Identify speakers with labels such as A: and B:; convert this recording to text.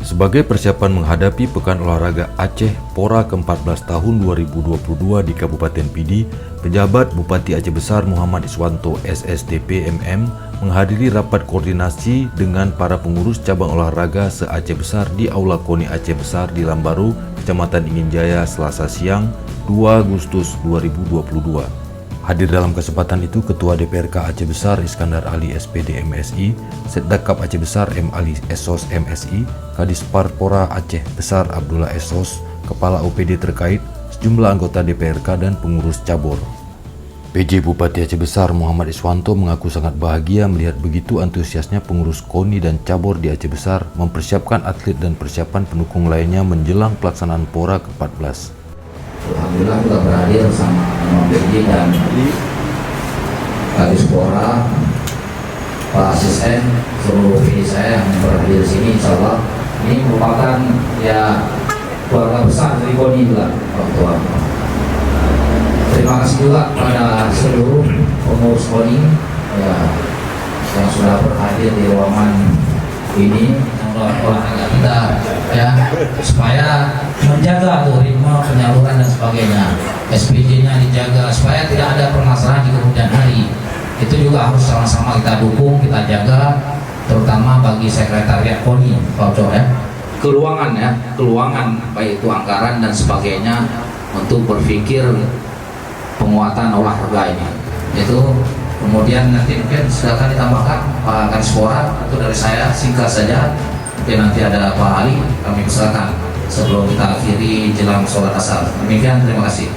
A: Sebagai persiapan menghadapi Pekan Olahraga Aceh Pora ke-14 tahun 2022 di Kabupaten Pidi, pejabat Bupati Aceh Besar Muhammad Iswanto SSDP MM menghadiri rapat koordinasi dengan para pengurus cabang olahraga se-Aceh Besar di Aula KONI Aceh Besar di Lambaru, Kecamatan Ingin Jaya, Selasa siang 2 Agustus 2022. Hadir dalam kesempatan itu Ketua DPRK Aceh Besar Iskandar Ali SPD MSI, Setdakap Aceh Besar M. Ali Esos MSI, Kadis Parpora Aceh Besar Abdullah Esos, Kepala OPD terkait, sejumlah anggota DPRK dan pengurus cabur. PJ Bupati Aceh Besar Muhammad Iswanto mengaku sangat bahagia melihat begitu antusiasnya pengurus KONI dan cabur di Aceh Besar mempersiapkan atlet dan persiapan pendukung lainnya menjelang pelaksanaan Pora ke-14.
B: Alhamdulillah kita berhadir bersama PJ dan Kadis Pora, Pak Asisten, seluruh PD saya yang berhadir di sini. Insya Allah ini merupakan ya keluarga besar dari KONI juga, Pak Ketua. Terima kasih juga pada seluruh pengurus KONI ya, yang sudah berhadir di ruangan ini, olahraga kita ya, supaya menjaga tuh ritme penyaluran dan sebagainya, SPJ-nya dijaga supaya tidak ada permasalahan di kemudian hari. Itu juga harus sama-sama kita dukung, kita jaga, terutama bagi sekretariat KONI, Pak Uco ya, keluangan baik itu anggaran dan sebagainya untuk berpikir penguatan olahraga ini. Itu kemudian nanti mungkin silakan ditambahkan Pak Kadis Pora, itu dari saya singkat saja. Mungkin nanti ada Pak Ali, kami persilakan sebelum kita akhiri jelang sholat asar. Demikian, terima kasih.